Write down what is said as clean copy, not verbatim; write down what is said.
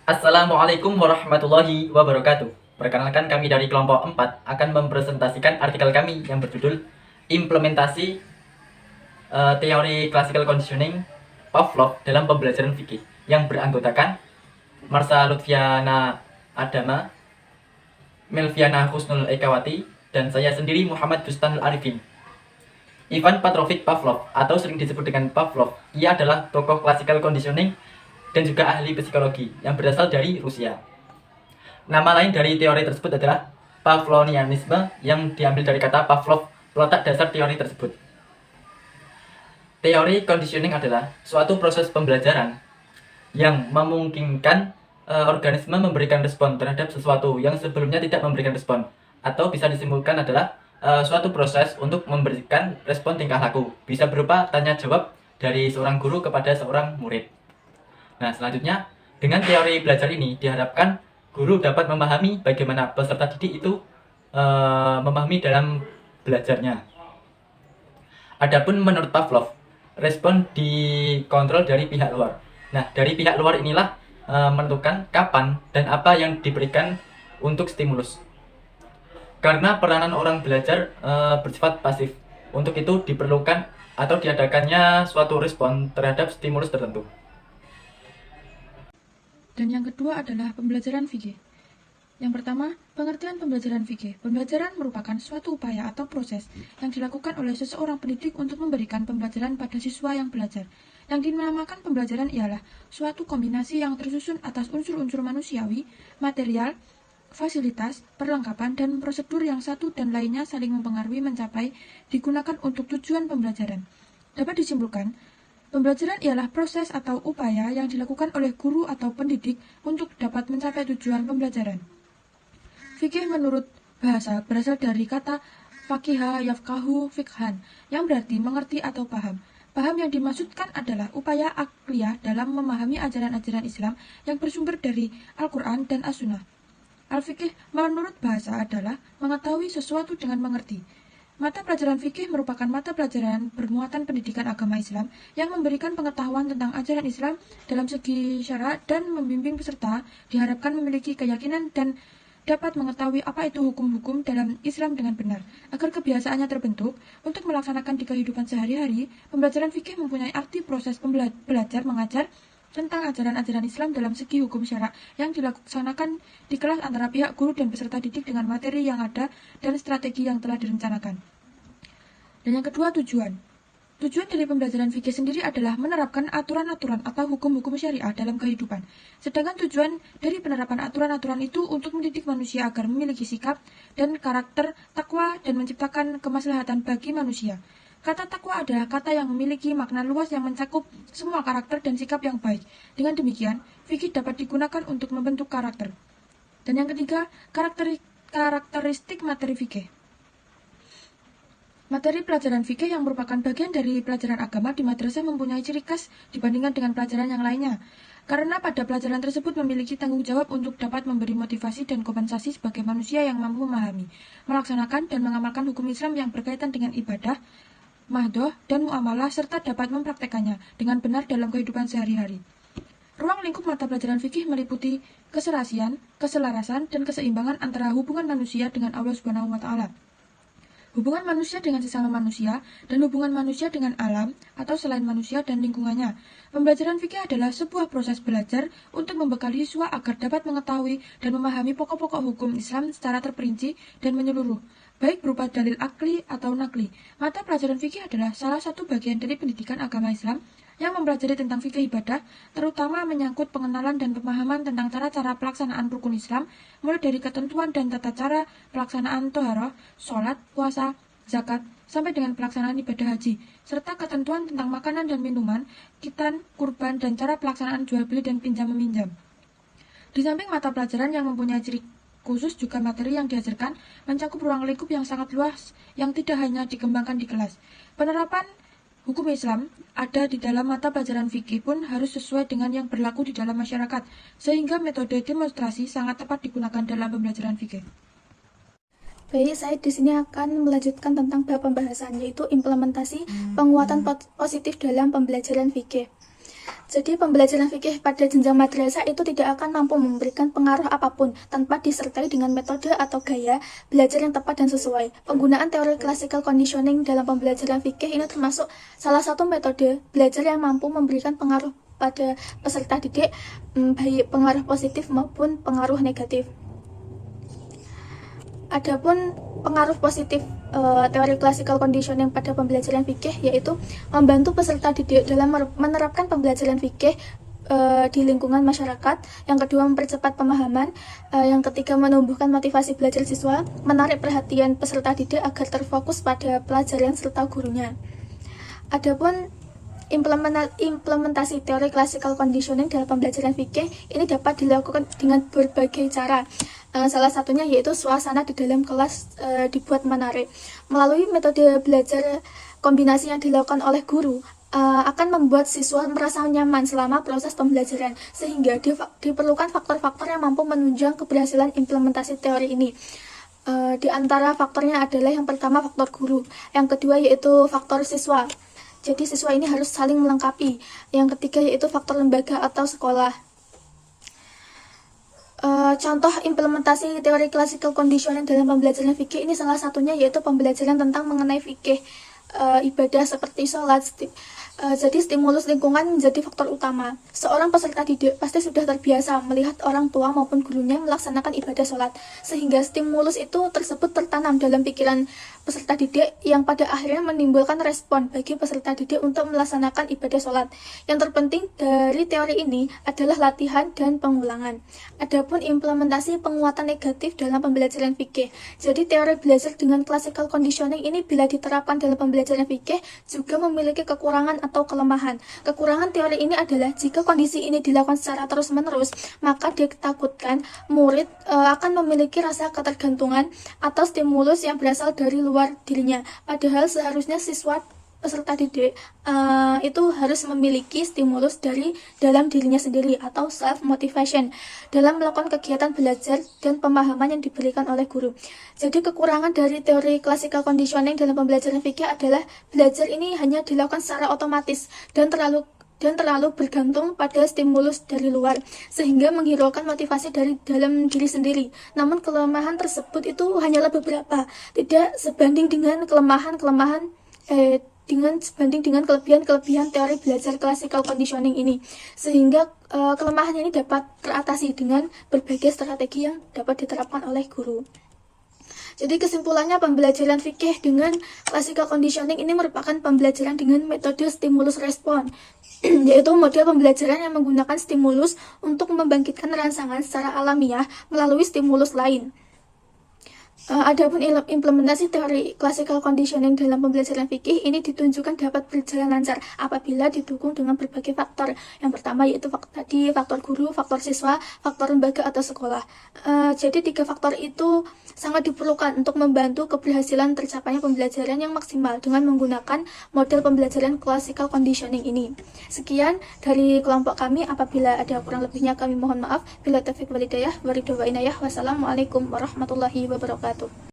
Assalamualaikum warahmatullahi wabarakatuh. Perkenalkan, kami dari kelompok 4 akan mempresentasikan artikel kami yang berjudul Implementasi Teori Classical Conditioning Pavlov dalam Pembelajaran Fikih, yang beranggotakan Marsha Lutfiana Adama, Melviana Husnul Ekawati, dan saya sendiri Muhammad Bustanul Arifin. Ivan Petrovich Pavlov, atau sering disebut dengan Pavlov, ia adalah tokoh classical conditioning dan juga ahli psikologi yang berasal dari Rusia. Nama lain dari teori tersebut adalah Pavlovianisme, yang diambil dari kata Pavlov, peletak dasar teori tersebut. Teori conditioning adalah suatu proses pembelajaran yang memungkinkan organisme memberikan respon terhadap sesuatu yang sebelumnya tidak memberikan respon, atau bisa disimpulkan adalah suatu proses untuk memberikan respon tingkah laku, bisa berupa tanya jawab dari seorang guru kepada seorang murid. Nah, selanjutnya, dengan teori belajar ini diharapkan guru dapat memahami bagaimana peserta didik itu memahami dalam belajarnya. Adapun menurut Pavlov, respon dikontrol dari pihak luar. Nah, dari pihak luar inilah menentukan kapan dan apa yang diberikan untuk stimulus. Karena peranan orang belajar bersifat pasif, untuk itu diperlukan atau diadakannya suatu respon terhadap stimulus tertentu. Dan yang kedua adalah pembelajaran fikih. Yang pertama, pengertian pembelajaran fikih. Pembelajaran merupakan suatu upaya atau proses yang dilakukan oleh seseorang pendidik untuk memberikan pembelajaran pada siswa yang belajar. Yang dinamakan pembelajaran ialah suatu kombinasi yang tersusun atas unsur-unsur manusiawi, material, fasilitas, perlengkapan, dan prosedur yang satu dan lainnya saling mempengaruhi mencapai digunakan untuk tujuan pembelajaran. Dapat disimpulkan, pembelajaran ialah proses atau upaya yang dilakukan oleh guru atau pendidik untuk dapat mencapai tujuan pembelajaran. Fikih menurut bahasa berasal dari kata fakiha yafkahu fikhan, yang berarti mengerti atau paham. Paham yang dimaksudkan adalah upaya akliyah dalam memahami ajaran-ajaran Islam yang bersumber dari Al-Quran dan As-Sunnah. Al-Fiqih menurut bahasa adalah mengetahui sesuatu dengan mengerti. Mata pelajaran fikih merupakan mata pelajaran bermuatan pendidikan agama Islam yang memberikan pengetahuan tentang ajaran Islam dalam segi syara dan membimbing peserta diharapkan memiliki keyakinan dan dapat mengetahui apa itu hukum-hukum dalam Islam dengan benar. Agar kebiasaannya terbentuk untuk melaksanakan di kehidupan sehari-hari, pembelajaran fikih mempunyai arti proses belajar mengajar tentang ajaran-ajaran Islam dalam segi hukum syara yang dilaksanakan di kelas antara pihak guru dan peserta didik dengan materi yang ada dan strategi yang telah direncanakan. Dan yang kedua, tujuan. Tujuan dari pembelajaran fikih sendiri adalah menerapkan aturan-aturan atau hukum-hukum syariah dalam kehidupan. Sedangkan tujuan dari penerapan aturan-aturan itu untuk mendidik manusia agar memiliki sikap dan karakter takwa dan menciptakan kemaslahatan bagi manusia. Kata takwa adalah kata yang memiliki makna luas yang mencakup semua karakter dan sikap yang baik. Dengan demikian, fikih dapat digunakan untuk membentuk karakter. Dan yang ketiga, karakteristik materi fikih. Materi pelajaran fikih yang merupakan bagian dari pelajaran agama di madrasah mempunyai ciri khas dibandingkan dengan pelajaran yang lainnya. Karena pada pelajaran tersebut memiliki tanggung jawab untuk dapat memberi motivasi dan kompensasi sebagai manusia yang mampu memahami, melaksanakan dan mengamalkan hukum Islam yang berkaitan dengan ibadah, mahdoh, dan muamalah, serta dapat mempraktekannya dengan benar dalam kehidupan sehari-hari. Ruang lingkup mata pelajaran fikih meliputi keserasian, keselarasan, dan keseimbangan antara hubungan manusia dengan Allah Subhanahu wa Ta'ala, hubungan manusia dengan sesama manusia, dan hubungan manusia dengan alam atau selain manusia dan lingkungannya. Pembelajaran fikih adalah sebuah proses belajar untuk membekali siswa agar dapat mengetahui dan memahami pokok-pokok hukum Islam secara terperinci dan menyeluruh, baik berupa dalil akli atau nakli. Mata pelajaran fikih adalah salah satu bagian dari pendidikan agama Islam yang mempelajari tentang fikih ibadah, terutama menyangkut pengenalan dan pemahaman tentang cara-cara pelaksanaan rukun Islam, mulai dari ketentuan dan tata cara pelaksanaan toharoh, sholat, puasa, zakat, sampai dengan pelaksanaan ibadah haji, serta ketentuan tentang makanan dan minuman, khitan, kurban, dan cara pelaksanaan jual beli dan pinjam meminjam. Di samping mata pelajaran yang mempunyai ciri khusus, juga materi yang diajarkan mencakup ruang lingkup yang sangat luas yang tidak hanya dikembangkan di kelas. Penerapan hukum Islam ada di dalam mata pelajaran fikih pun harus sesuai dengan yang berlaku di dalam masyarakat, sehingga metode demonstrasi sangat tepat digunakan dalam pembelajaran fikih. Baik, saya di sini akan melanjutkan tentang bab pembahasan, yaitu implementasi penguatan positif dalam pembelajaran fikih. Jadi pembelajaran fikih pada jenjang madrasah itu tidak akan mampu memberikan pengaruh apapun tanpa disertai dengan metode atau gaya belajar yang tepat dan sesuai. Penggunaan teori classical conditioning dalam pembelajaran fikih ini termasuk salah satu metode belajar yang mampu memberikan pengaruh pada peserta didik, baik pengaruh positif maupun pengaruh negatif. Adapun pengaruh positif teori classical conditioning pada pembelajaran fikih yaitu membantu peserta didik dalam menerapkan pembelajaran fikih di lingkungan masyarakat. Yang kedua, mempercepat pemahaman. Yang ketiga, menumbuhkan motivasi belajar siswa, menarik perhatian peserta didik agar terfokus pada pelajaran serta gurunya. Adapun implementasi teori classical conditioning dalam pembelajaran fikih ini dapat dilakukan dengan berbagai cara. Salah satunya yaitu suasana di dalam kelas dibuat menarik. Melalui metode belajar kombinasi yang dilakukan oleh guru akan membuat siswa merasa nyaman selama proses pembelajaran, sehingga diperlukan faktor-faktor yang mampu menunjang keberhasilan implementasi teori ini. Di antara faktornya adalah yang pertama faktor guru, yang kedua yaitu faktor siswa. Jadi siswa ini harus saling melengkapi. Yang ketiga yaitu faktor lembaga atau sekolah. Contoh implementasi teori classical conditioning dalam pembelajaran fikih ini salah satunya yaitu pembelajaran tentang mengenai fikih ibadah seperti sholat. Jadi stimulus lingkungan menjadi faktor utama. Seorang peserta didik pasti sudah terbiasa melihat orang tua maupun gurunya melaksanakan ibadah sholat, sehingga stimulus itu tersebut tertanam dalam pikiran peserta didik yang pada akhirnya menimbulkan respon bagi peserta didik untuk melaksanakan ibadah sholat. Yang terpenting dari teori ini adalah latihan dan pengulangan. Adapun implementasi penguatan negatif dalam pembelajaran fikih. Jadi teori belajar dengan classical conditioning ini bila diterapkan dalam pembelajaran fikih juga memiliki kekurangan atau kelemahan. Kekurangan teori ini adalah jika kondisi ini dilakukan secara terus-menerus, maka ditakutkan murid akan memiliki rasa ketergantungan atau stimulus yang berasal dari luar dirinya. Padahal seharusnya siswa peserta didik itu harus memiliki stimulus dari dalam dirinya sendiri atau self motivation dalam melakukan kegiatan belajar dan pemahaman yang diberikan oleh guru. Jadi kekurangan dari teori classical conditioning dalam pembelajaran fikih adalah belajar ini hanya dilakukan secara otomatis dan terlalu bergantung pada stimulus dari luar, sehingga menghiraukan motivasi dari dalam diri sendiri. Namun kelemahan tersebut itu hanyalah beberapa, tidak sebanding dengan sebanding dengan kelebihan teori belajar classical conditioning ini, sehingga kelemahan ini dapat teratasi dengan berbagai strategi yang dapat diterapkan oleh guru. Jadi kesimpulannya, pembelajaran fikih dengan classical conditioning ini merupakan pembelajaran dengan metode stimulus respon, yaitu model pembelajaran yang menggunakan stimulus untuk membangkitkan rangsangan secara alamiah melalui stimulus lain. Adapun implementasi teori classical conditioning dalam pembelajaran fikih ini ditunjukkan dapat berjalan lancar apabila didukung dengan berbagai faktor. Yang pertama yaitu faktor guru, faktor siswa, faktor lembaga atau sekolah. Jadi 3 faktor itu sangat diperlukan untuk membantu keberhasilan tercapainya pembelajaran yang maksimal dengan menggunakan model pembelajaran classical conditioning ini. Sekian dari kelompok kami. Apabila ada kurang lebihnya kami mohon maaf. Bila taufiq wal hidayah, waridho wa inayah. Wassalamualaikum warahmatullahi wabarakatuh.